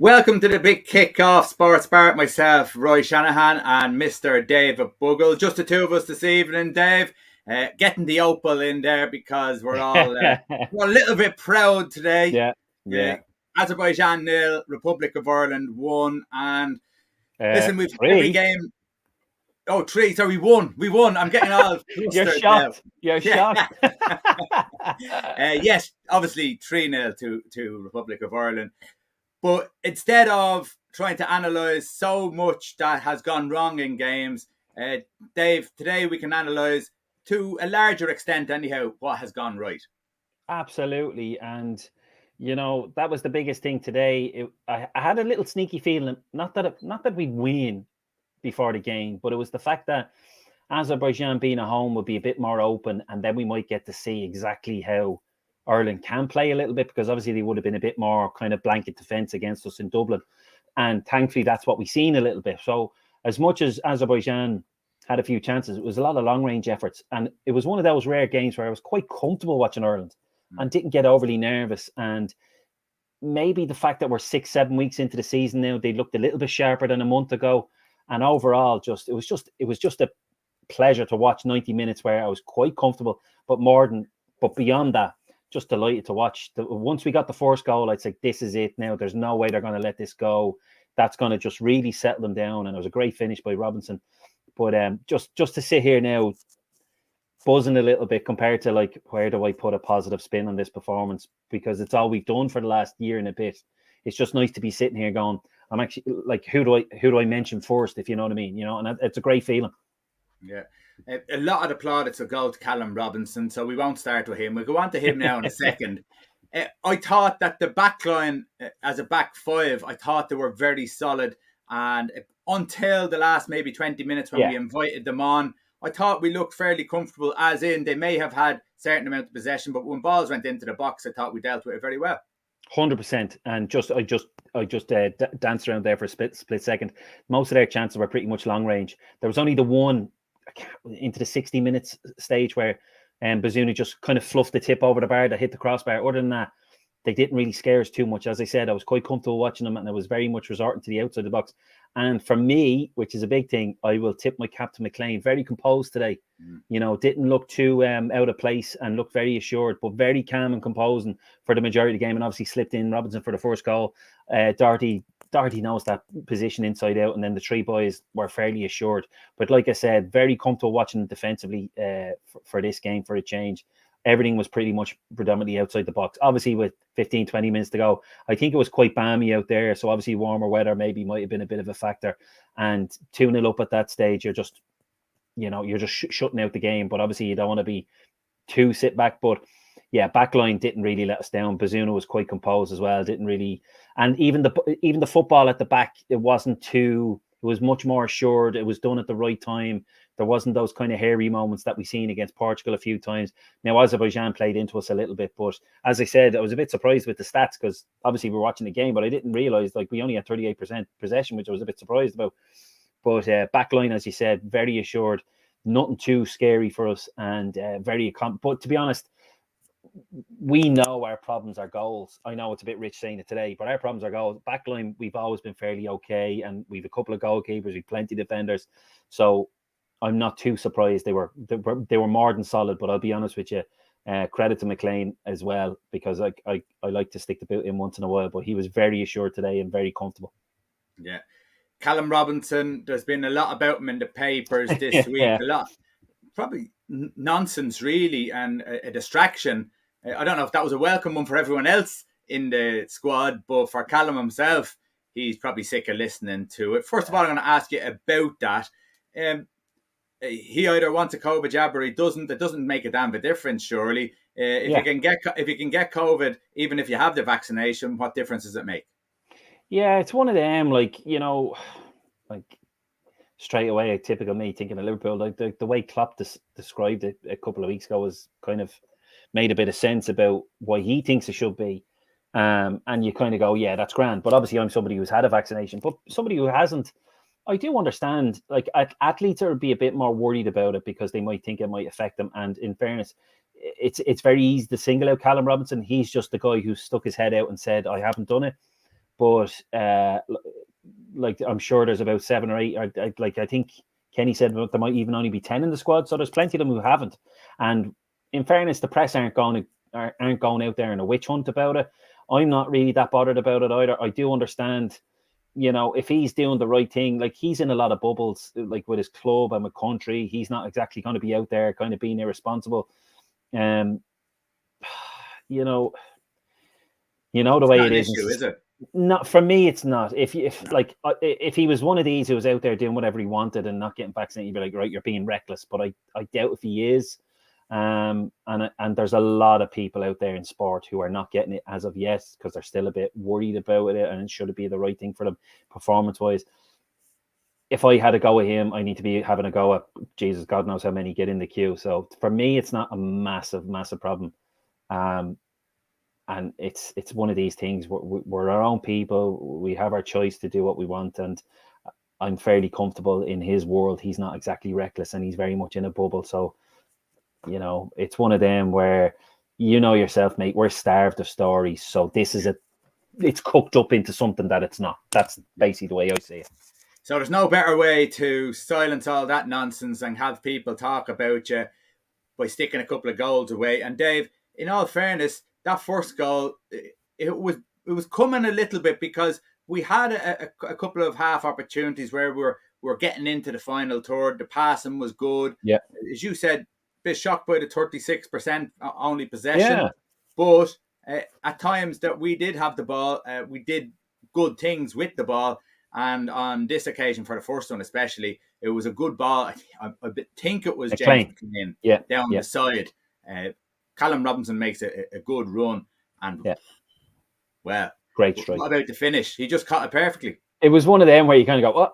Welcome to the big kick-off Sports Bar. Myself, Roy Shanahan, and Mr. David Bugle. Just the two of us this evening, Dave. Getting the opal in there because we're all we're a little bit proud today. Yeah. Azerbaijan 0, Republic of Ireland 1, and listen, we've every Three. game. Oh, 3. So we won. We won. I'm getting all You're flustered shocked. now. You're shocked. Yes, obviously 3-0 to Republic of Ireland. But instead of trying to analyse so much that has gone wrong in games, Dave, today we can analyse to a larger extent anyhow what has gone right. Absolutely. And, that was the biggest thing today. I had a little sneaky feeling, not that we'd win before the game, but it was the fact that Azerbaijan being at home would be a bit more open, and then we might get to see exactly how Ireland can play a little bit, because obviously they would have been a bit more kind of blanket defence against us in Dublin. And thankfully, that's what we've seen a little bit. So as much as Azerbaijan had a few chances, it was a lot of long-range efforts. And it was one of those rare games where I was quite comfortable watching Ireland and didn't get overly nervous. And maybe the fact that we're 6-7 weeks into the season now, they looked a little bit sharper than a month ago. And overall, it was just a pleasure to watch 90 minutes where I was quite comfortable, but beyond that, just delighted to watch. Once we got the first goal, I'd say this is it now. There's no way they're going to let this go. That's going to just really settle them down. And it was a great finish by Robinson. But just to sit here now, buzzing a little bit compared to like, where do I put a positive spin on this performance? Because it's all we've done for the last year and a bit. It's just nice to be sitting here going, I'm actually like, who do I mention first, if you know what I mean? And it's a great feeling. Yeah. A lot of the plaudits will go to Callum Robinson, so we won't start with him. We'll go on to him now in a second. I thought that the back line, as a back five, I thought they were very solid. And until the last maybe 20 minutes when we invited them on, I thought we looked fairly comfortable, as in they may have had a certain amount of possession, but when balls went into the box, I thought we dealt with it very well. 100%. And I just danced around there for a split second. Most of their chances were pretty much long range. There was only the one into the 60 minutes stage where Bazunu just kind of fluffed the tip over the bar that hit the crossbar. Other than that, they didn't really scare us too much. As I said, I was quite comfortable watching them, and I was very much resorting to the outside of the box. And for me, which is a big thing, I will tip my cap to McLean. Very composed today. Didn't look too out of place and looked very assured, but very calm and composing for the majority of the game. And obviously slipped in Robinson for the first goal. Doherty knows that position inside out, and then the three boys were fairly assured. But like I said, very comfortable watching defensively for this game for a change. Everything was pretty much predominantly outside the box. Obviously, with 15, 20 minutes to go, I think it was quite balmy out there. So obviously warmer weather maybe might have been a bit of a factor. And 2-0 up at that stage, you're just shutting out the game. But obviously you don't want to be too sit back. But yeah, backline didn't really let us down. Bazunu was quite composed as well. Didn't really, and even the football at the back, it was much more assured. It was done at the right time. There wasn't those kind of hairy moments that we've seen against Portugal a few times. Now, Azerbaijan played into us a little bit, but as I said, I was a bit surprised with the stats because obviously we're watching the game, but I didn't realise we only had 38% possession, which I was a bit surprised about. But backline, as you said, very assured, nothing too scary for us, and but to be honest, we know our problems are goals. I know it's a bit rich saying it today, but our problems are goals. Backline, we've always been fairly okay, and we've a couple of goalkeepers, we've plenty of defenders. So I'm not too surprised. They were more than solid, but I'll be honest with you, credit to McLean as well, because I like to stick the boot in once in a while, but he was very assured today and very comfortable. Yeah. Callum Robinson, there's been a lot about him in the papers this week. A lot, probably nonsense really, and a distraction. I don't know if that was a welcome one for everyone else in the squad, but for Callum himself, he's probably sick of listening to it. First of all, I'm going to ask you about that. He either wants a COVID jab or he doesn't. It doesn't make a damn bit difference, surely. If you can get COVID, even if you have the vaccination, what difference does it make? Yeah, it's one of them. Straight away, typical me thinking of Liverpool. The way Klopp described it a couple of weeks ago was kind of made a bit of sense about why he thinks it should be. And you kind of go, yeah, that's grand. But obviously, I'm somebody who's had a vaccination, but somebody who hasn't. I do understand, athletes are be a bit more worried about it because they might think it might affect them. And in fairness, it's very easy to single out Callum Robinson. He's just the guy who stuck his head out and said, I haven't done it. but like I'm sure there's about 7 or 8. I think Kenny said there might even only be 10 in the squad, so there's plenty of them who haven't. And in fairness, the press aren't going out there in a witch hunt about it. I'm not really that bothered about it either. I do understand, if he's doing the right thing, like he's in a lot of bubbles, like with his club and with country, he's not exactly going to be out there kind of being irresponsible. The way it is. Issue, is it? Not for me, it's not. If he was one of these who was out there doing whatever he wanted and not getting vaccinated, you'd be like, right, you're being reckless. But I doubt if he is. And there's a lot of people out there in sport who are not getting it as of yet because they're still a bit worried about it, and should it be the right thing for them performance-wise. If I had a go at him, I need to be having a go at Jesus. God knows how many get in the queue. So for me, it's not a massive, massive problem. And it's one of these things. We're our own people. We have our choice to do what we want, and I'm fairly comfortable in his world. He's not exactly reckless, and he's very much in a bubble. So, it's one of them where yourself, mate. We're starved of stories, so this is it's cooked up into something that it's not. That's basically the way I see it. So there's no better way to silence all that nonsense and have people talk about you by sticking a couple of goals away. And Dave, in all fairness, that first goal, it was coming a little bit because we had a couple of half opportunities where we were getting into the final third. The passing was good. Yeah. As you said, a bit shocked by the 36% only possession. Yeah. But at times that we did have the ball, we did good things with the ball. And on this occasion, for the first one especially, it was a good ball. I think it was James McLean down the side. Callum Robinson makes a good run, and great strike. What about the finish? He just caught it perfectly. It was one of them where you kind of go,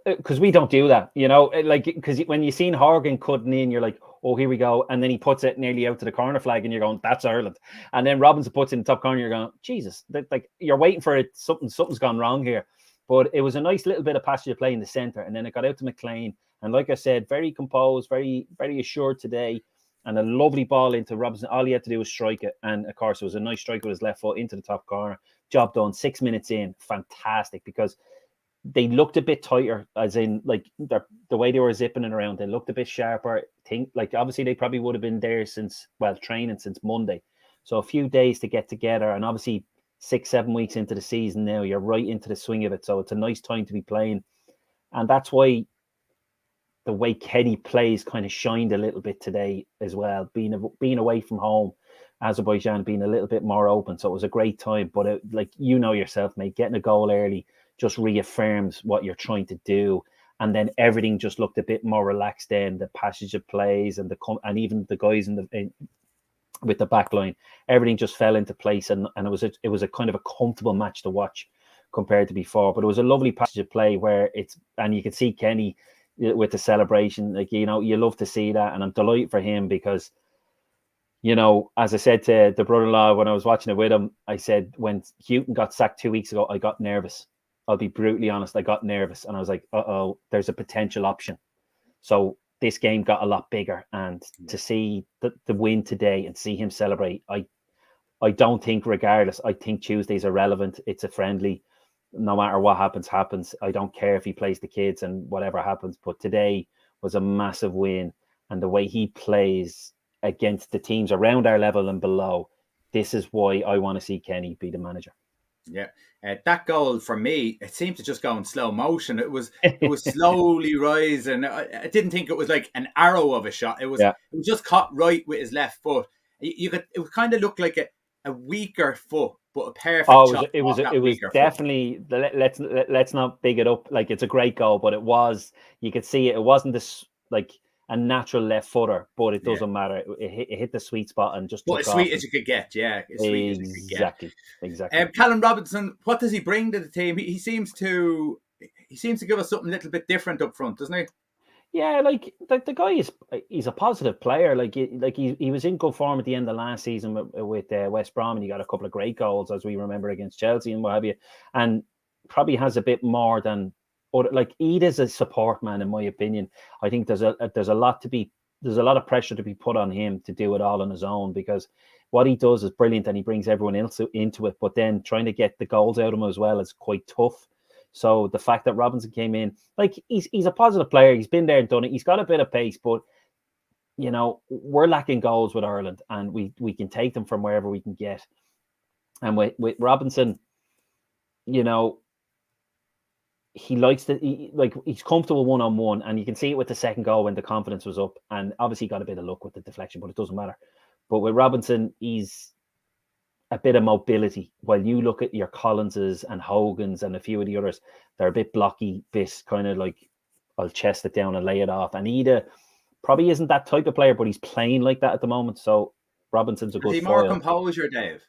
because we don't do that, because when you seen Horgan cutting in, you're like, oh, here we go, and then he puts it nearly out to the corner flag, and you're going, that's Ireland. And then Robinson puts it in the top corner, you're going, Jesus, like you're waiting for it. Something's gone wrong here. But it was a nice little bit of passage of play in the centre, and then it got out to McLean, and like I said, very composed, very, very assured today. And a lovely ball into Robinson. All he had to do was strike it. And, of course, it was a nice strike with his left foot into the top corner. Job done. 6 minutes in. Fantastic. Because they looked a bit tighter, as in, like, the way they were zipping it around. They looked a bit sharper. Obviously, they probably would have been there training since Monday. So a few days to get together. And obviously, 6-7 weeks into the season now, you're right into the swing of it. So it's a nice time to be playing. And that's why the way Kenny plays kind of shined a little bit today as well, being away from home, Azerbaijan being a little bit more open. So it was a great time. But yourself, mate, getting a goal early just reaffirms what you're trying to do. And then everything just looked a bit more relaxed then. The passage of plays and even the guys with the back line, everything just fell into place. And it was a kind of a comfortable match to watch compared to before. But it was a lovely passage of play and you could see Kenny with the celebration, you love to see that, and I'm delighted for him because, as I said to the brother-in-law when I was watching it with him, I said when Houghton got sacked 2 weeks ago, I got nervous. I'll be brutally honest, I got nervous, and I was like, there's a potential option. So this game got a lot bigger, and to see the win today and see him celebrate, I don't think, regardless, I think Tuesday's irrelevant. It's a friendly. No matter what happens. I don't care if he plays the kids and whatever happens. But today was a massive win. And the way he plays against the teams around our level and below, this is why I want to see Kenny be the manager. Yeah. That goal, for me, it seemed to just go in slow motion. It was slowly rising. I didn't think it was like an arrow of a shot. It was just caught right with his left foot. It kind of looked like a weaker foot, but a perfect shot. It was definitely. Let's not big it up. Like, it's a great goal, but you could see it wasn't this like a natural left footer, but it doesn't matter. It hit the sweet spot and just took as sweet as you could get. Yeah, as sweet as you could get. Exactly. Callum Robinson, what does he bring to the team? He seems to give us something a little bit different up front, doesn't he? Yeah, like the guy he's a positive player. He was in good form at the end of last season with West Brom, and he got a couple of great goals, as we remember, against Chelsea and what have you. And probably has a bit more than, like, Eid is a support man, in my opinion. I think there's a lot to be there's a lot of pressure to be put on him to do it all on his own, because what he does is brilliant and he brings everyone else into it. But then trying to get the goals out of him as well is quite tough. So the fact that Robinson came in, like he's a positive player. He's been there and done it. He's got a bit of pace, but we're lacking goals with Ireland, and we can take them from wherever we can get. And with Robinson, he likes to he's comfortable one-on-one, and you can see it with the second goal when the confidence was up, and obviously he got a bit of luck with the deflection, but it doesn't matter. But with Robinson, he's a bit of mobility. While you look at your Collinses and Hogans and a few of the others, they're a bit blocky, bit kind of like, I'll chest it down and lay it off. And Ida probably isn't that type of player, but he's playing like that at the moment. So Robinson's a good Is he foil. more composure, Dave?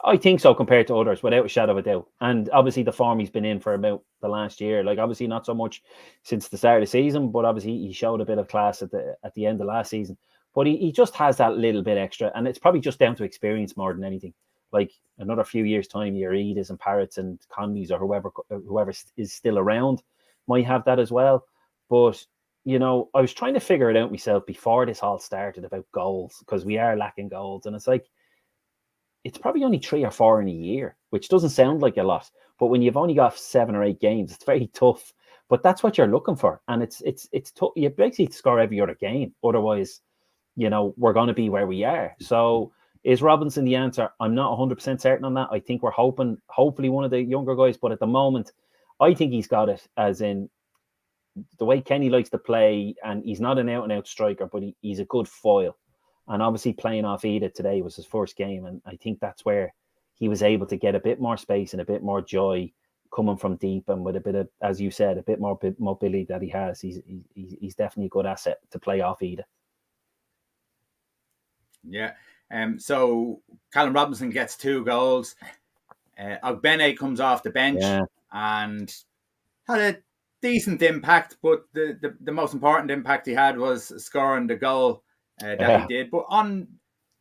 I think so, compared to others, without a shadow of a doubt. And obviously the form he's been in for about the last year, like obviously not so much since the start of the season, but obviously he showed a bit of class at the end of last season. But he just has that little bit extra, and it's probably just down to experience more than anything. Like another few years' time, your Edas and Parrots and Conleys or whoever is still around might have that as well. But I was trying to figure it out myself before this all started about goals, because we are lacking goals, and it's like, it's probably only 3 or 4 in a year, which doesn't sound like a lot. But when you've only got 7 or 8 games, it's very tough. But that's what you're looking for, and it's tough. You basically score every other game, otherwise, we're going to be where we are. So is Robinson the answer? I'm not 100% certain on that. I think we're hopefully one of the younger guys, but at the moment, I think he's got it, as in the way Kenny likes to play, and he's not an out-and-out striker, but he's a good foil. And obviously playing off Ida today was his first game, and I think that's where he was able to get a bit more space and a bit more joy coming from deep, and with a bit of, as you said, a bit more mobility that he has. He's definitely a good asset to play off Ida. Yeah. So Callum Robinson gets 2 goals. Ogbene comes off the bench and had a decent impact, but the most important impact he had was scoring the goal that he did. But on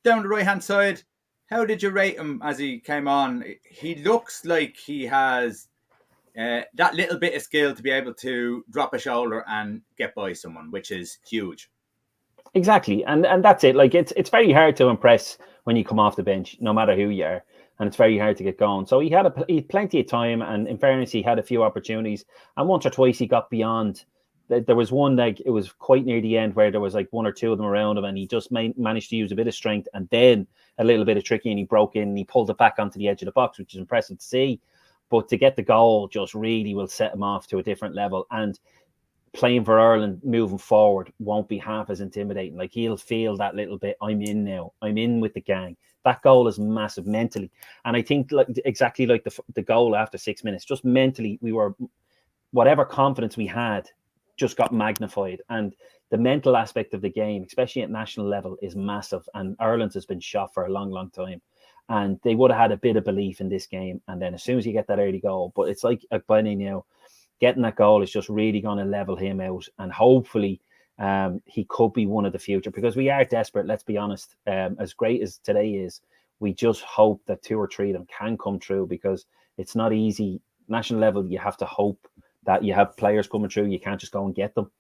down the right-hand side, how did you rate him as he came on? He looks like he has that little bit of skill to be able to drop a shoulder and get by someone, which is huge. Exactly, and that's it. Like it's very hard to impress when you come off the bench, no matter who you are, and it's very hard to get going. So he had plenty of time, and in fairness, he had a few opportunities, and once or twice he got beyond. There was one, like it was quite near the end, where there was like 1 or 2 of them around him, and he just managed to use a bit of strength and then a little bit of tricky, and he broke in and he pulled it back onto the edge of the box, which is impressive to see. But to get the goal just really will set him off to a different level, and playing for Ireland moving forward won't be half as intimidating. Like he'll feel that little bit, I'm in now, I'm in with the gang. That goal is massive mentally. And I think exactly like the goal after 6 minutes, just mentally, we were, whatever confidence we had just got magnified. And the mental aspect of the game, especially at national level, is massive. And Ireland has been shot for a long, long time. And they would have had a bit of belief in this game. And then as soon as you get that early goal, but it's like Agbene now, getting that goal is just really going to level him out, and hopefully he could be one of the future, because we are desperate, let's be honest. As great as today is, we just hope that 2 or 3 of them can come through, because it's not easy. National level, you have to hope that you have players coming through. You can't just go and get them.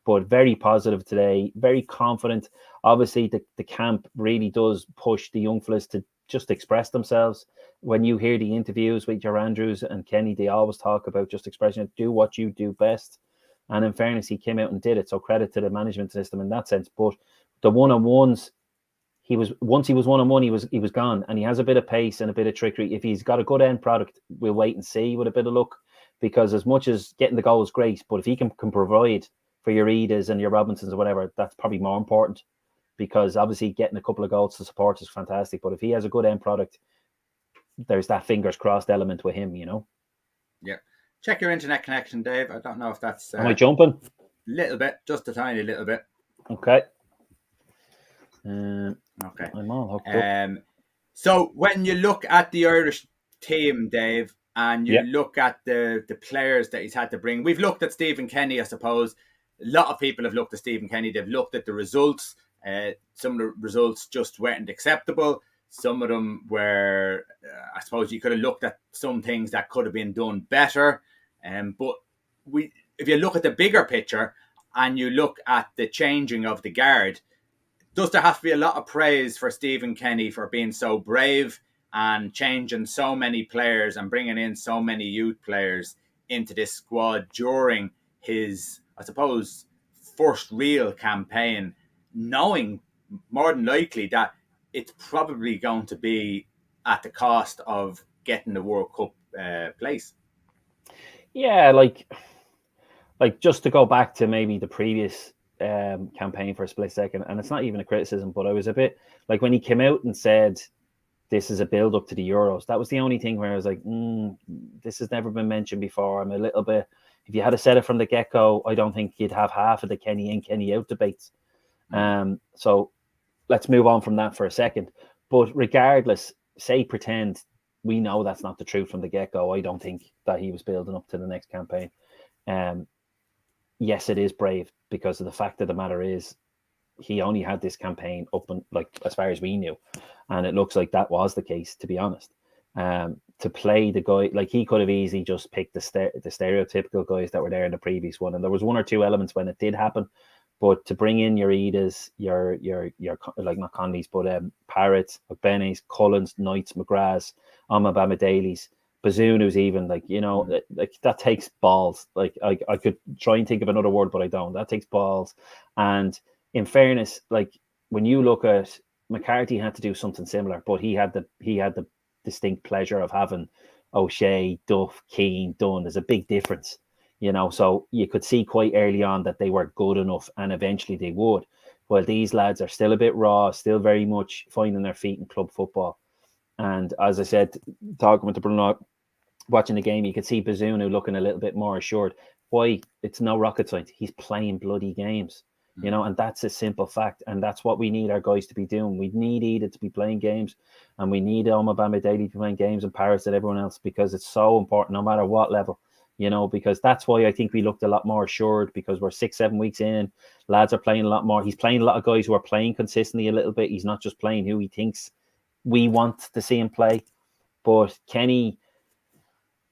But very positive today, very confident. Obviously, the camp really does push the young fellas to just express themselves. When you hear the interviews with your Andrews and Kenny, they always talk about just expressing it, do what you do best. And in fairness, he came out and did it. So credit to the management system in that sense. But the one-on-ones, once he was one-on-one, he was gone. And he has a bit of pace and a bit of trickery. If he's got a good end product, we'll wait and see with a bit of luck. Because as much as getting the goal is great, but if he can provide for your Edas and your Robinsons or whatever, that's probably more important. Because obviously getting a couple of goals to support is fantastic. But if he has a good end product, there's that fingers crossed element with him, Yeah. Check your internet connection, Dave. I don't know if that's... Am I jumping? Little bit, just a tiny little bit. Okay. Okay. I'm all hooked up. So when you look at the Irish team, Dave, and you look at the players that he's had to bring, we've looked at Stephen Kenny, I suppose. A lot of people have looked at Stephen Kenny. They've looked at the results. Some of the results just weren't acceptable. Some of them were, I suppose you could have looked at some things that could have been done better. But if you look at the bigger picture, and you look at the changing of the guard, does there have to be a lot of praise for Stephen Kenny for being so brave and changing so many players and bringing in so many youth players into this squad during his, I suppose, first real campaign, knowing more than likely that it's probably going to be at the cost of getting the World Cup place? Yeah, like just to go back to maybe the previous campaign for a split second, and it's not even a criticism, but I was a bit like when he came out and said this is a build up to the Euros. That was the only thing where I was like, this has never been mentioned before. I'm a little bit. If you had said it from the get go, I don't think you'd have half of the Kenny in, Kenny out debates. So let's move on from that for a second. But regardless, pretend we know that's not the truth from the get go. I don't think that he was building up to the next campaign. Yes, it is brave because of the fact of the matter is he only had this campaign up and like as far as we knew, and it looks like that was the case, to be honest. To play the guy, like he could have easily just picked the stereotypical guys that were there in the previous one, and there was one or two elements when it did happen. But to bring in your Edas, your like not Conleys, but Parrots, Benny's, Collins, Knights, McGraths, Amabama Dailies, Bazoon, who's even like, like that takes balls. Like I could try and think of another word, but I don't. That takes balls. And in fairness, like when you look at McCarthy had to do something similar, but he had the distinct pleasure of having O'Shea, Duff, Keane, Dunn. There's a big difference. So you could see quite early on that they were good enough, and eventually they would. Well, these lads are still a bit raw, still very much finding their feet in club football. And as I said, talking with the Bruno, watching the game, you could see Bazunu looking a little bit more assured. Why? It's no rocket science. He's playing bloody games, and that's a simple fact. And that's what we need our guys to be doing. We need Eda to be playing games, and we need Omabama Daily to be playing games, and Paris and everyone else, because it's so important no matter what level. Because that's why I think we looked a lot more assured, because we're 6-7 weeks in. Lads are playing a lot more. He's playing a lot of guys who are playing consistently a little bit. He's not just playing who he thinks we want to see him play. But Kenny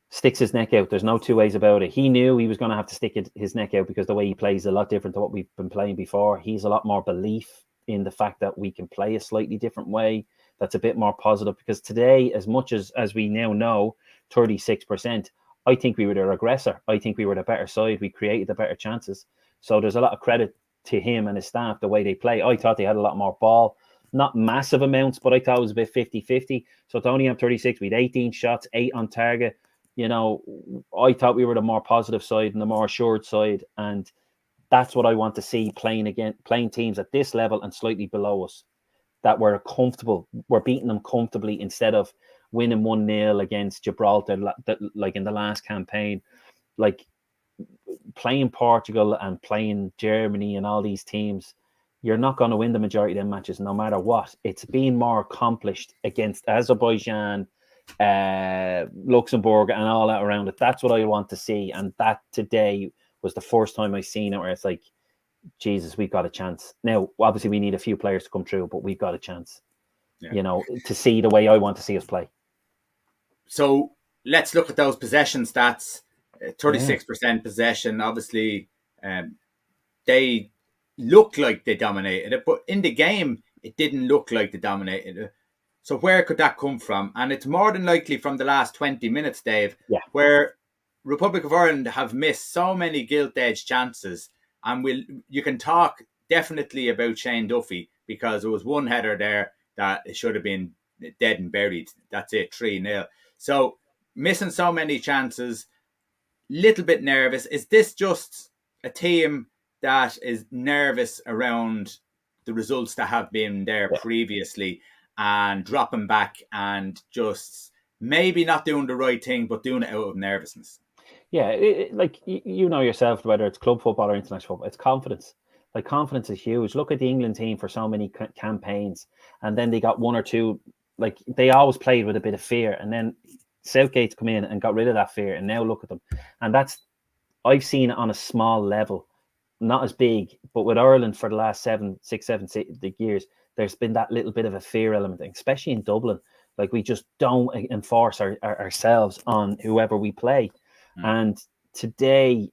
sticks his neck out. There's no two ways about it. He knew he was going to have to stick his neck out because the way he plays is a lot different to what we've been playing before. He's a lot more belief in the fact that we can play a slightly different way. That's a bit more positive, because today, as much as we now know, 36%, I think we were the aggressor. I think we were the better side. We created the better chances. So there's a lot of credit to him and his staff, the way they play. I thought they had a lot more ball. Not massive amounts, but I thought it was a bit 50-50. So to only have 36, we had 18 shots, 8 on target. I thought we were the more positive side and the more assured side. And that's what I want to see playing teams at this level and slightly below us, that we're comfortable. We're beating them comfortably instead of winning 1-0 against Gibraltar, like in the last campaign. Like playing Portugal and playing Germany and all these teams, you're not going to win the majority of them matches no matter what. It's being more accomplished against Azerbaijan, Luxembourg and all that around it. That's what I want to see. And that today was the first time I've seen it where it's like, Jesus, we've got a chance. Now, obviously we need a few players to come through, but we've got a chance, to see the way I want to see us play. So let's look at those possession stats. 36% possession. Obviously, they looked like they dominated it, but in the game, it didn't look like they dominated it. So where could that come from? And it's more than likely from the last 20 minutes, Dave, where Republic of Ireland have missed so many gilt-edged chances. And you can talk definitely about Shane Duffy, because there was one header there that it should have been dead and buried. That's it, 3-0. So missing so many chances, little bit nervous. Is this just a team that is nervous around the results that have been there previously and dropping back and just maybe not doing the right thing, but doing it out of nervousness? Yeah, like you know yourself, whether it's club football or international football, it's confidence. Like confidence is huge. Look at the England team for so many campaigns, and then they got one or two. Like they always played with a bit of fear, and then Southgate's come in and got rid of that fear, and now look at them. And I've seen it on a small level, not as big, but with Ireland for the last 7 years, there's been that little bit of a fear element, especially in Dublin. Like we just don't enforce ourselves on whoever we play. And today,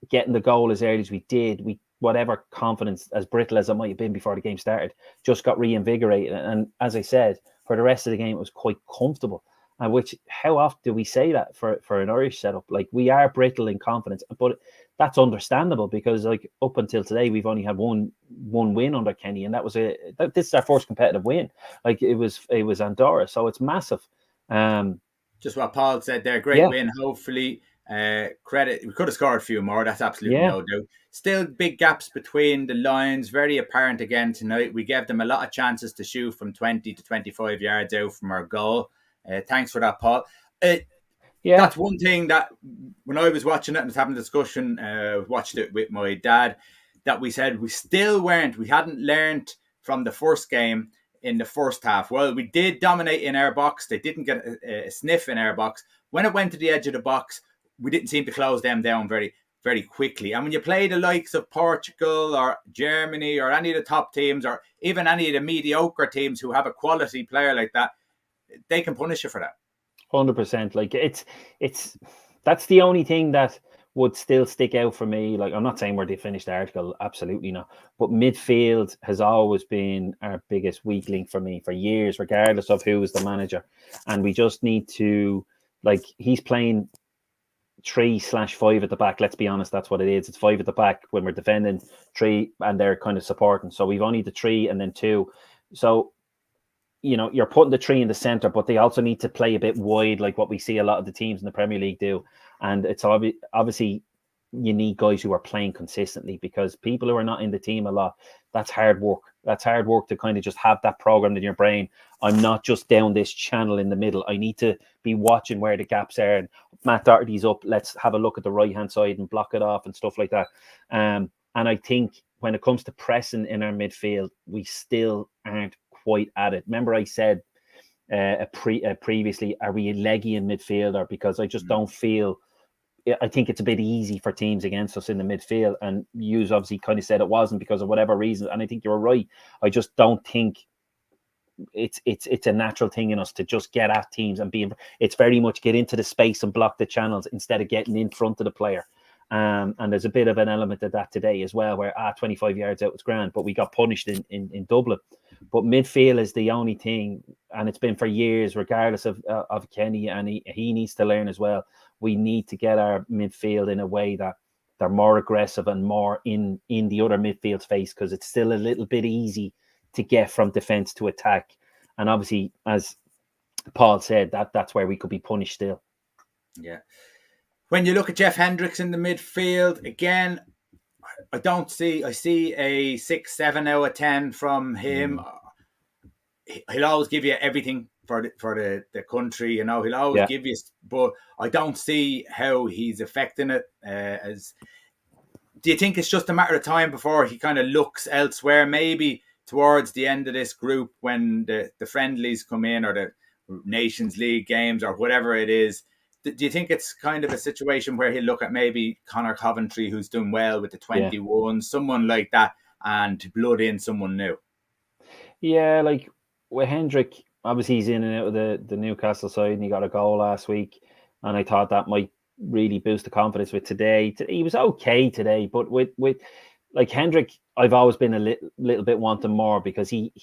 getting the goal as early as we did, whatever confidence, as brittle as it might have been before the game started, just got reinvigorated. And as I said, for the rest of the game, it was quite comfortable. And which, how often do we say that for an Irish setup? Like, we are brittle in confidence, but that's understandable because, like, up until today, we've only had one win under Kenny, and this is our first competitive win. Like, it was Andorra, so it's massive. Just what Paul said there, great win. Hopefully, credit, we could have scored a few more. That's absolutely no doubt. Still big gaps between the lines, very apparent again tonight. We gave them a lot of chances to shoot from 20 to 25 yards out from our goal. Thanks for that, Paul. That's one thing that when I was watching it and was having a discussion, watched it with my dad, that we said we hadn't learned from the first game in the first half. Well, we did dominate in our box. They didn't get a sniff in our box. When it went to the edge of the box, we didn't seem to close them down very, very quickly. And when you play the likes of Portugal or Germany or any of the top teams or even any of the mediocre teams who have a quality player like that, they can punish you for that. 100%. Like, that's the only thing that would still stick out for me. Like, I'm not saying we're the finished article, absolutely not. But midfield has always been our biggest weak link for me for years, regardless of who is the manager. And we just need to, like, he's playing 3/5 at the back. Let's be honest, that's what it is. It's 5 at the back when we're defending, 3, and they're kind of supporting. So we've only the 3 and then 2. So, you know, you're putting the 3 in the centre, but they also need to play a bit wide, like what we see a lot of the teams in the Premier League do. And it's obviously you need guys who are playing consistently, because people who are not in the team a lot, that's hard work. That's hard work to kind of just have that programmed in your brain. I'm not just down this channel in the middle. I need to be watching where the gaps are. And Matt Doherty's up. Let's have a look at the right-hand side and block it off and stuff like that. And I think when it comes to pressing in our midfield, we still aren't quite at it. Remember I said previously, are we a leggy in midfielder? Because I just don't feel, I think it's a bit easy for teams against us in the midfield. And you obviously kind of said it wasn't because of whatever reason. And I think you're right. I just don't think it's a natural thing in us to just get at teams and it's very much get into the space and block the channels instead of getting in front of the player. And there's a bit of an element of that today as well, where 25 yards out was grand, but we got punished in Dublin. But midfield is the only thing, and it's been for years, regardless of Kenny, and he needs to learn as well. We need to get our midfield in a way that they're more aggressive and more in the other midfield's face, because it's still a little bit easy to get from defence to attack. And obviously, as Paul said, that's where we could be punished still. Yeah. When you look at Jeff Hendricks in the midfield, again, I see a 6, 7 out of 10 from him. He'll always give you everything for the country, you know. He'll always give you, but I don't see how he's affecting it. Do you think it's just a matter of time before he kind of looks elsewhere, maybe towards the end of this group when the friendlies come in, or the Nations League games, or whatever it is? Do you think it's kind of a situation where he'll look at maybe Conor Coventry, who's done well with the 21, someone like that, and blood in someone new? Yeah, like with Hendrick, obviously he's in and out of the Newcastle side, and he got a goal last week, and I thought that might really boost the confidence with today. He was okay today, but with like Hendrick, I've always been a little bit wanting more, because he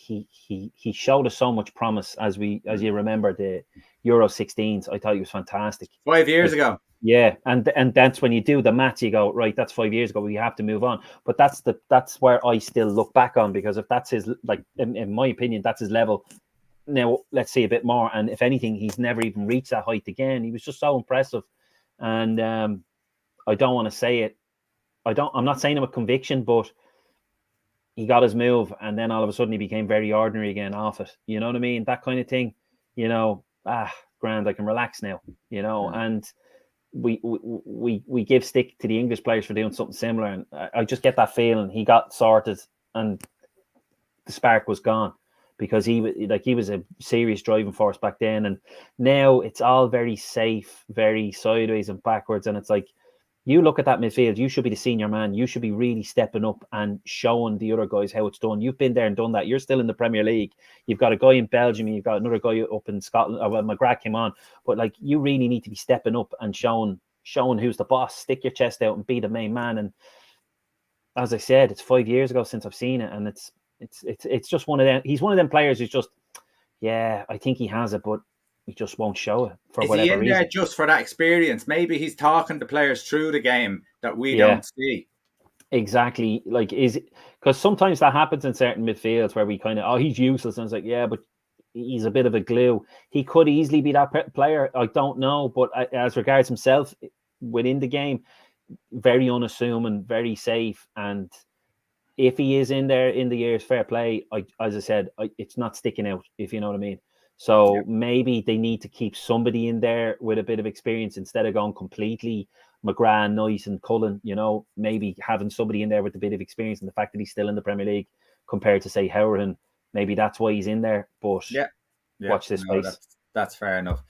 showed us so much promise as you remember the Euro 16s. I thought he was fantastic 5 years ago. Yeah, and that's when you do the maths, you go, right, that's 5 years ago, we have to move on. But that's where I still look back on, because if that's his, like, in my opinion, that's his level. Now let's see a bit more, and if anything, he's never even reached that height again. He was just so impressive, and I don't want to say it. I'm not saying it with conviction, but he got his move, and then all of a sudden he became very ordinary again off it. You know what I mean? That kind of thing. You know, grand, I can relax now. You know, and we give stick to the English players for doing something similar, and I just get that feeling he got sorted, and the spark was gone, because he was a serious driving force back then, and now it's all very safe, very sideways and backwards, and it's like, you look at that midfield, you should be the senior man. You should be really stepping up and showing the other guys how it's done. You've been there and done that. You're still in the Premier League. You've got a guy in Belgium. You've got another guy up in Scotland. Well, McGrath came on. But, like, you really need to be stepping up and showing who's the boss. Stick your chest out and be the main man. And as I said, it's 5 years ago since I've seen it, and it's just one of them. He's one of them players who's just, yeah, I think he has it, but he just won't show it for Is he whatever in there reason. just for that experience? Maybe he's talking to players through the game that we Yeah, don't see. exactly. Like, is because sometimes that happens in certain midfields where we kind of, oh, he's useless, and it's like, yeah, but he's a bit of a glue. He could easily be that player. I don't know, but as regards himself within the game, very unassuming, very safe, and if he is in there in the year's fair play, as I said, it's not sticking out, if you know what I mean. Yeah. So maybe they need to keep somebody in there with a bit of experience instead of going completely McGrath, Nice, and Cullen. Maybe having somebody in there with a bit of experience, and the fact that he's still in the Premier League compared to, say, Howerton, maybe that's why he's in there. But Yeah. Yeah. watch this No, space. that's fair enough.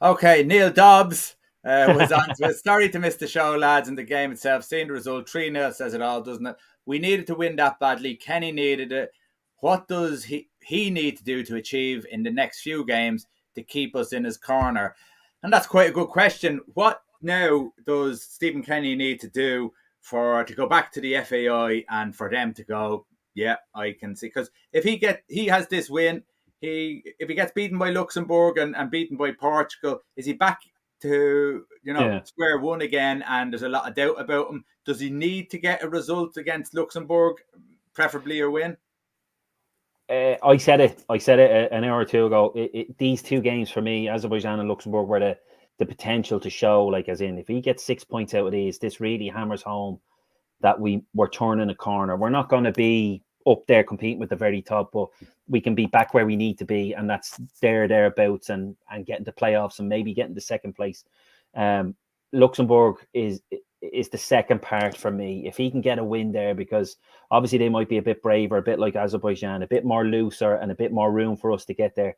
Okay, Neil Dobbs was on to us. Sorry to miss the show, lads, and the game itself. Seeing the result, 3-0 says it all, doesn't it? We needed to win that badly. Kenny needed it. What does he need to do to achieve in the next few games to keep us in his corner? And that's quite a good question. What now does Stephen Kenny need to do to go back to the FAI and for them to go, yeah, I can see? Because if he has this win, if he gets beaten by Luxembourg and beaten by Portugal, is he back to square one again? And there's a lot of doubt about him. Does he need to get a result against Luxembourg, preferably a win? I said it an hour or two ago. These two games for me, Azerbaijan and Luxembourg, were the potential to show, like, as in, if he gets 6 points out of these, this really hammers home that we're turning a corner. We're not going to be up there competing with the very top, but we can be back where we need to be, and that's thereabouts, and getting to playoffs and maybe getting to second place. Luxembourg is the second part for me. If he can get a win there, because obviously they might be a bit braver, a bit like Azerbaijan, a bit more looser, and a bit more room for us to get there.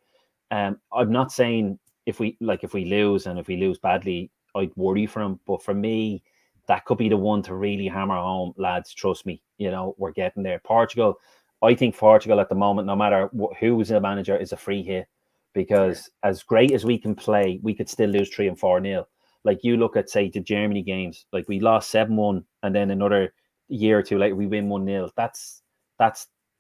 I'm not saying if we lose, and if we lose badly, I'd worry for him. But for me, that could be the one to really hammer home, lads. Trust me, we're getting there. Portugal, I think Portugal at the moment, no matter who's the manager, is a free hit, because as great as we can play, we could still lose 3 and 4-0. Like, you look at, say, the Germany games, like we lost 7-1, and then another year or two later we win 1-0. That's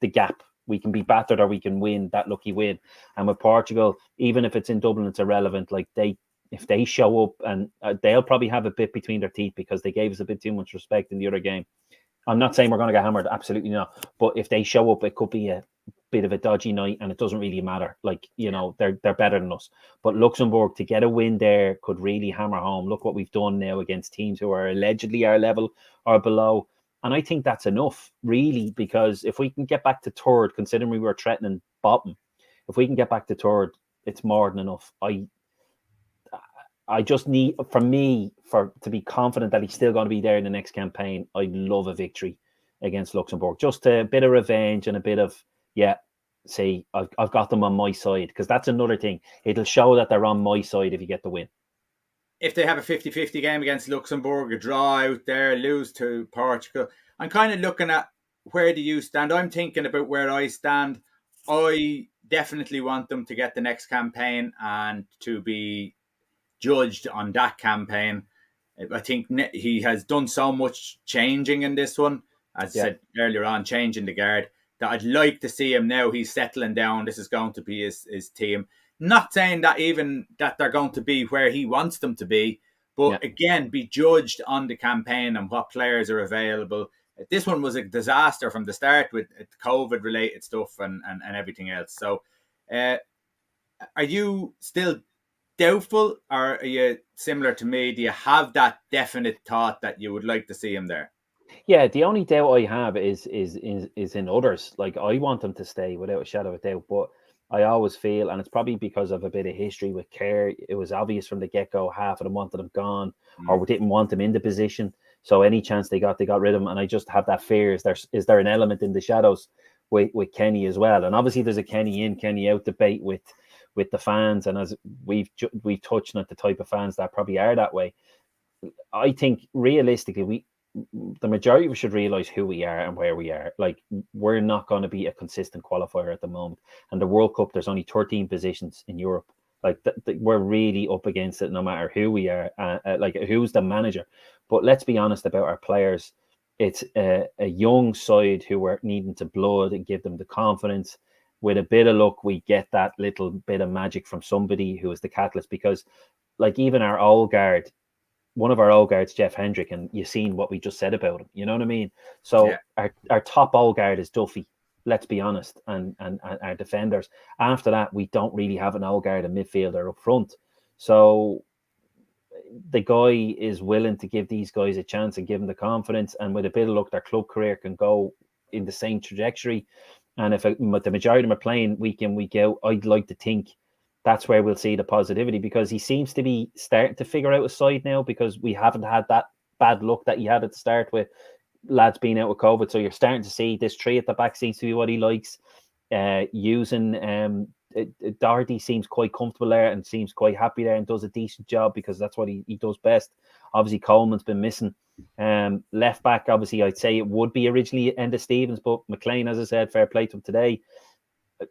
the gap. We can be battered or we can win that lucky win. And with Portugal, even if it's in Dublin, it's irrelevant. Like, if they show up, and they'll probably have a bit between their teeth because they gave us a bit too much respect in the other game. I'm not saying we're going to get hammered, absolutely not. But if they show up, it could be a bit of a dodgy night, and it doesn't really matter. Like, they're better than us. But Luxembourg, to get a win there, could really hammer home. Look what we've done now against teams who are allegedly our level or below. And I think that's enough, really, because if we can get back to third, considering we were threatening bottom, if we can get back to third, it's more than enough. I just need, to be confident that he's still going to be there in the next campaign, I'd love a victory against Luxembourg. Just a bit of revenge and a bit of, say, I've got them on my side, because that's another thing. It'll show that they're on my side if you get the win. If they have a 50-50 game against Luxembourg, a draw out there, lose to Portugal, I'm kind of looking at, where do you stand? I'm thinking about where I stand. I definitely want them to get the next campaign and to be judged on that campaign. I think he has done so much changing in this one, as I said earlier on, changing the guard, that I'd like to see him now. He's settling down. This is going to be his team. Not saying that even that they're going to be where he wants them to be, but again, be judged on the campaign and what players are available. This one was a disaster from the start with COVID-related stuff and everything else. So are you still doubtful, or are you similar to me? Do you have that definite thought that you would like to see him there? Yeah, the only doubt I have is in others. Like, I want them to stay without a shadow of a doubt, but I always feel, and it's probably because of a bit of history with Kerr, it was obvious from the get-go, half of them wanted him gone, or we didn't want him in the position. So any chance they got rid of him. And I just have that fear, is there an element in the shadows with Kenny as well? And obviously there's a Kenny in, Kenny out debate with the fans, and as we've touched on, the type of fans that probably are that way. I think realistically, the majority of us should realize who we are and where we are. Like, we're not going to be a consistent qualifier at the moment. And the World Cup, there's only 13 positions in Europe. Like, we're really up against it, no matter who we are, like who's the manager. But let's be honest about our players. It's a young side who are needing to blood and give them the confidence. With a bit of luck, we get that little bit of magic from somebody who is the catalyst. Because, like, even our old guard, one of our old guards, Jeff Hendrick, and you've seen what we just said about him. You know what I mean? So our top old guard is Duffy. Let's be honest, and our defenders. After that, we don't really have an old guard, a midfielder up front. So the guy is willing to give these guys a chance and give them the confidence. And with a bit of luck, their club career can go in the same trajectory. And if the majority of them are playing week in, week out, I'd like to think that's where we'll see the positivity, because he seems to be starting to figure out a side now, because we haven't had that bad luck that he had at the start with lads being out with COVID. So you're starting to see this three at the back seems to be what he likes. Using Doherty seems quite comfortable there and seems quite happy there and does a decent job, because that's what he does best. Obviously, Coleman's been missing. Left back, obviously, I'd say it would be originally Enda Stevens, but McLean, as I said, fair play to him today.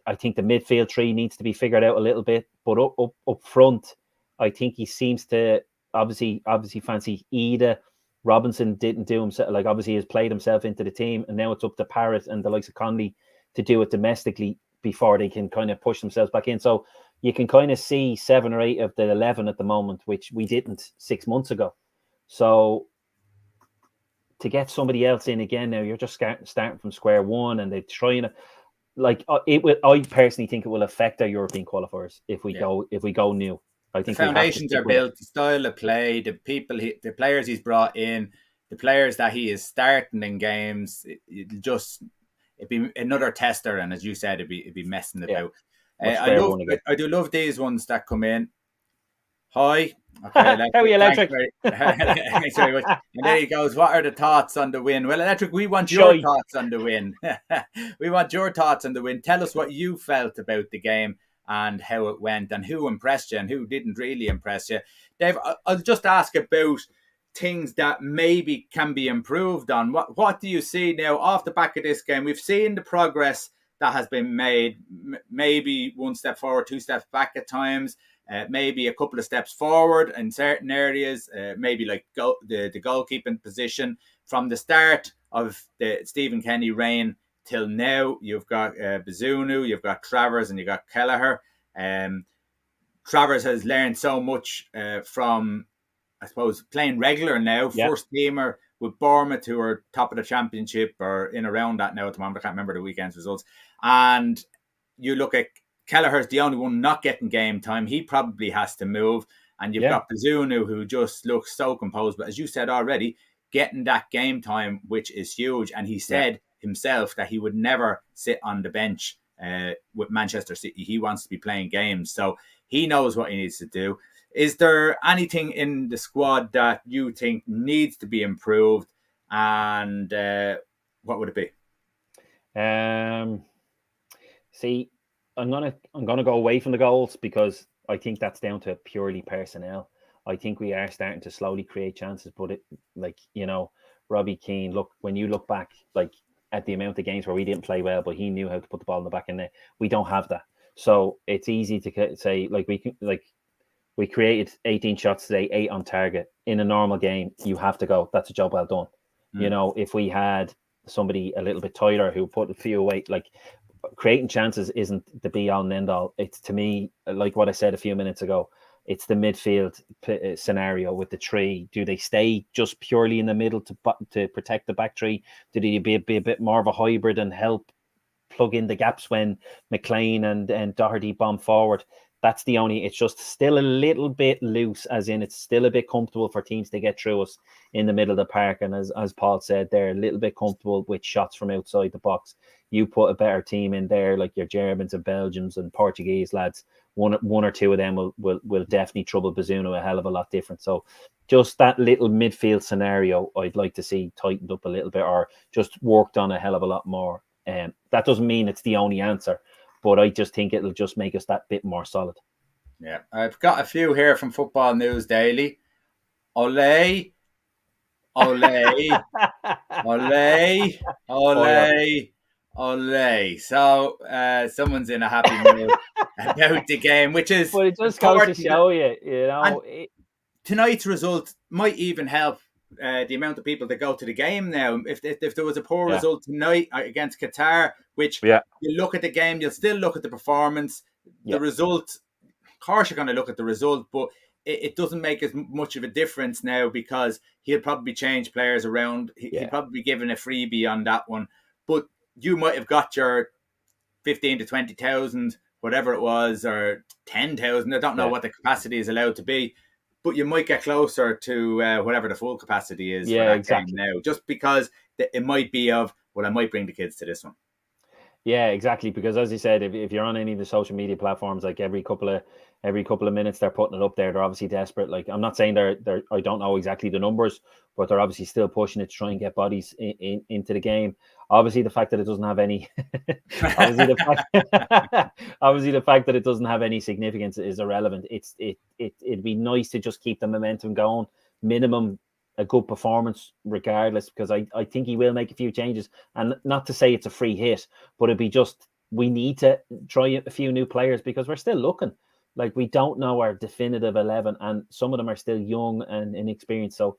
I think the midfield three needs to be figured out a little bit, but up front, I think he seems to obviously fancy Ida. Robinson didn't do himself, like, obviously has played himself into the team, and now it's up to Parrott and the likes of Conley to do it domestically before they can kind of push themselves back in. So you can kind of see 7 or 8 of the 11 at the moment, which we didn't 6 months ago. So to get somebody else in again now, you're just starting from square one, and they're trying to, like, it will. I personally think it will affect our European qualifiers if we go new. I think the foundations are built, the style of play, the people, the players he's brought in, the players that he is starting in games. It'd be another tester, and as you said, it'd be messing about. I do love these ones that come in. Hi. Okay, how are you, Electric? Thanks very much. And there he goes. What are the thoughts on the win? Well, Electric, we want your thoughts on the win. We want your thoughts on the win. Tell us what you felt about the game and how it went, and who impressed you and who didn't really impress you. Dave, I'll just ask about things that maybe can be improved on. What do you see now off the back of this game? We've seen the progress that has been made, maybe 1 step forward, 2 steps back at times. Maybe a couple of steps forward in certain areas, maybe like the goalkeeping position. From the start of the Stephen Kenny reign till now, you've got Bazunu, you've got Travers, and you've got Kelleher. Travers has learned so much from, I suppose, playing regular now, first teamer with Bournemouth, who are top of the championship or in around that now at the moment. I can't remember the weekend's results. And you look at Kelleher's the only one not getting game time. He probably has to move. And you've got Bazunu, who just looks so composed. But as you said already, getting that game time, which is huge. And he said himself that he would never sit on the bench with Manchester City. He wants to be playing games. So he knows what he needs to do. Is there anything in the squad that you think needs to be improved? And what would it be? See, I'm gonna go away from the goals, because I think that's down to purely personnel. I think we are starting to slowly create chances, but Robbie Keane. Look, when you look back, like, at the amount of games where we didn't play well, but he knew how to put the ball in the back of the net. We don't have that, so it's easy to say, like, we created 18 shots today, 8 on target. In a normal game, you have to go, that's a job well done. If we had somebody a little bit tighter who put a few away, like, creating chances isn't the be all and end all. It's, to me, like what I said a few minutes ago, it's the midfield scenario with the three. Do they stay just purely in the middle to protect the back three? Do they be a bit more of a hybrid and help plug in the gaps when McLean and Doherty bomb forward? That's the only. It's just still a little bit loose, as in it's still a bit comfortable for teams to get through us in the middle of the park. And as Paul said, they're a little bit comfortable with shots from outside the box. You put a better team in there, like your Germans and Belgians and Portuguese lads, one or two of them will definitely trouble Bazunu a hell of a lot different. So just that little midfield scenario, I'd like to see tightened up a little bit, or just worked on a hell of a lot more. That doesn't mean it's the only answer, but I just think it'll just make us that bit more solid. Yeah, I've got a few here from Football News Daily. Ole, ole, ole, ole, ole. So someone's in a happy mood about the game, which is. But it just goes to show you, tonight's result might even help the amount of people that go to the game now. If there was a poor Yeah. result tonight against Qatar, which Yeah. you look at the game, you'll still look at the performance, Yeah. the result. Of course, you're going to look at the result, but it doesn't make as much of a difference now because he'll probably change players around. He'll probably be given a freebie on that one, but you might have got your 15 to 20,000, whatever it was, or 10,000. I don't know what the capacity is allowed to be, but you might get closer to whatever the full capacity is for that game now, just because it might be of, well, I might bring the kids to this one. Yeah, exactly. Because as you said, if you're on any of the social media platforms, like every couple of minutes they're putting it up there. They're obviously desperate. Like, I'm not saying they're I don't know exactly the numbers, but they're obviously still pushing it to try and get bodies into the game. Obviously, the fact that it doesn't have any obviously the fact that it doesn't have any significance is irrelevant. It'd be nice to just keep the momentum going. Minimum a good performance regardless, because I think he will make a few changes, and not to say it's a free hit, but it'd be just, we need to try a few new players because we're still looking. Like, we don't know our definitive 11, and some of them are still young and inexperienced. So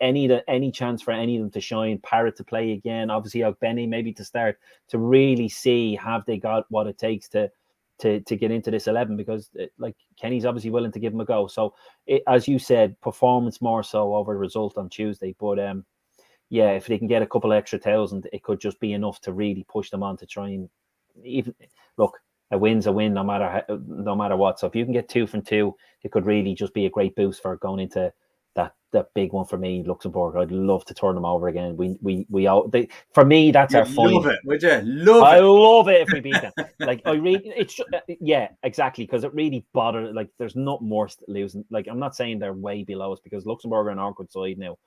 any chance for any of them to shine, Parrott to play again, obviously Benny maybe to start, to really see have they got what it takes to get into this 11, because like Kenny's obviously willing to give him a go. So as you said, performance more so over the result on Tuesday. But yeah, if they can get a couple extra thousand, it could just be enough to really push them on to try and even look. A win's a win, no matter what. So if you can get 2 from 2, it could really just be a great boost for going into that big one for me, Luxembourg. I'd love to turn them over again. For me, that's our final. Love it, would you? Love I it. love it if we beat them. Like, it's just, yeah, exactly, because it really bothered. Like, there's not more losing. Like, I'm not saying they're way below us, because Luxembourg are an awkward side now,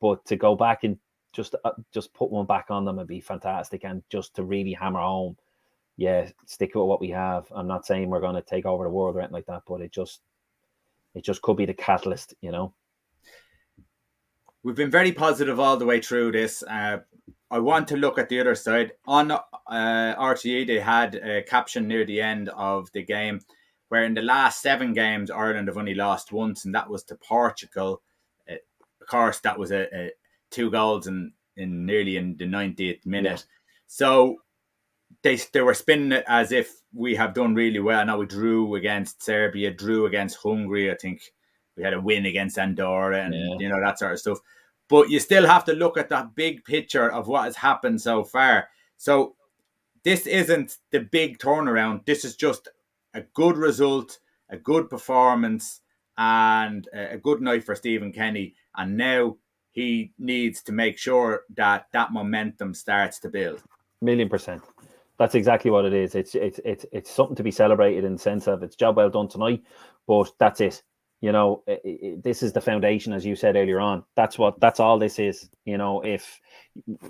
but to go back and just put one back on them would be fantastic, and just to really hammer home. Yeah, stick with what we have. I'm not saying we're going to take over the world or anything like that, but it just could be the catalyst, We've been very positive all the way through this. I want to look at the other side. On RTE, they had a caption near the end of the game where in the last 7 games, Ireland have only lost once, and that was to Portugal. Of course, that was a 2 goals in nearly in the 90th minute. Yeah. So they were spinning it as if we have done really well. Now we drew against Serbia, drew against Hungary. I think we had a win against Andorra and that sort of stuff. But you still have to look at that big picture of what has happened so far. So this isn't the big turnaround. This is just a good result, a good performance, and a good night for Stephen Kenny. And now he needs to make sure that momentum starts to build. 1,000,000%. That's exactly what it is. It's something to be celebrated in the sense of it's job well done tonight, but that's it. This is the foundation, as you said earlier on. That's all this is. If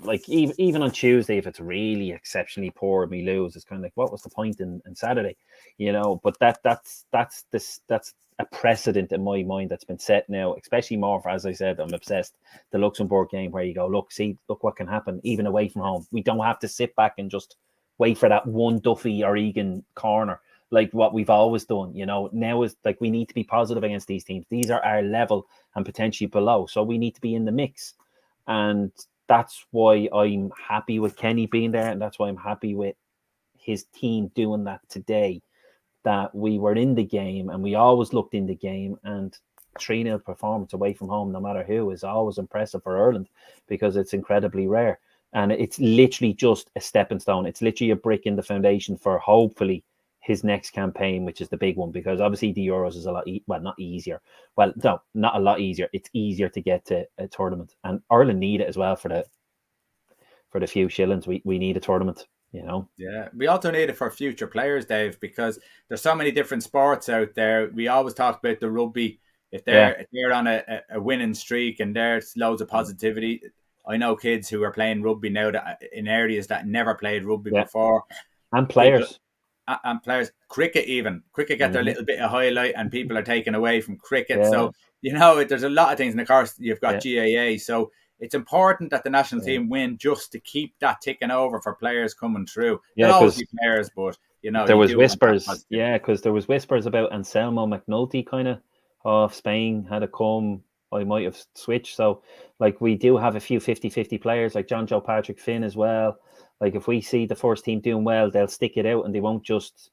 like even on Tuesday, if it's really exceptionally poor and we lose, it's kind of like, what was the point in Saturday? But that's a precedent in my mind that's been set now, especially more for, as I said, I'm obsessed, the Luxembourg game, where you go, look what can happen even away from home. We don't have to sit back and just wait for that one Duffy or Egan corner, like what we've always done. Now is like, we need to be positive against these teams. These are our level and potentially below, so we need to be in the mix. And that's why I'm happy with Kenny being there, and that's why I'm happy with his team doing that today, that we were in the game and we always looked in the game. And 3-0 performance away from home, no matter who, is always impressive for Ireland, because it's incredibly rare. And it's literally just a stepping stone. It's literally a brick in the foundation for hopefully his next campaign, which is the big one, because obviously the Euros is a lot, not easier. Well, no, not a lot easier. It's easier to get to a tournament, and Ireland need it as well for the few shillings. We need a tournament, Yeah, we also need it for future players, Dave, because there's so many different sports out there. We always talk about the rugby. If they're on a winning streak and there's loads of positivity. I know kids who are playing rugby now that in areas that never played rugby before. And players. Cricket get their little bit of highlight, and people are taken away from cricket. Yeah. So, there's a lot of things. And of course, you've got GAA. So it's important that the national team win, just to keep that ticking over for players coming through. Yeah, not always be players, but, there was whispers. Yeah, because there was whispers about Anselmo McNulty kind of Spain had a come I might have switched. So, like, we do have a few 50-50 players, like John Joe Patrick Finn as well. Like, if we see the first team doing well, they'll stick it out and they won't just,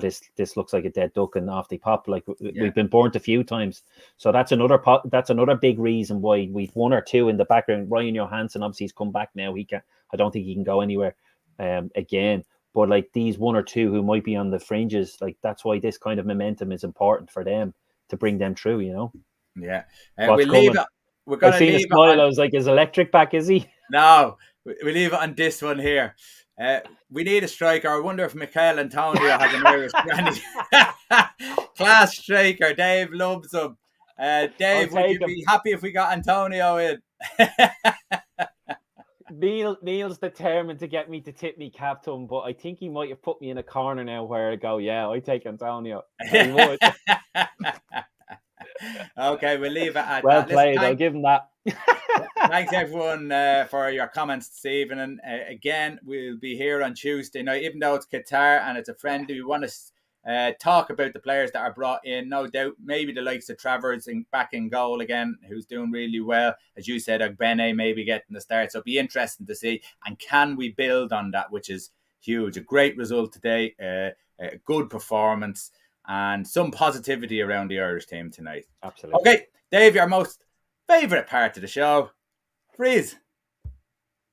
this looks like a dead duck and off they pop. Like, we've been burnt a few times. So that's another big reason why we've one or two in the background. Ryan Johansson, obviously, he's come back now. I don't think he can go anywhere again. But like these one or two who might be on the fringes, like that's why this kind of momentum is important for them to bring them through, you know? Yeah. What's coming? We're going to leave a smile. I was like, is Electric back, is he? No, we leave it on this one here. We need a striker. I wonder if Michael Antonio has an Irish granny. Class striker. Dave loves him. Dave, would you be happy if we got Antonio in? Neil's determined to get me to tip me cap to him, but I think he might have put me in a corner now where I go, yeah, I take Antonio. He would. Okay, we'll leave it at well that. Played. I'll give him that. Thanks everyone for your comments this evening. Again, we'll be here on Tuesday night, even though it's Qatar and it's a friendly. We want to talk about the players that are brought in. No doubt, maybe the likes of Travers back in goal again, who's doing really well. As you said, Ogbene maybe getting the start. So it'll be interesting to see. And can we build on that, which is huge. A great result today, a good performance, and some positivity around the Irish team tonight. Absolutely. Okay, Dave, your most favourite part of the show. Freeze.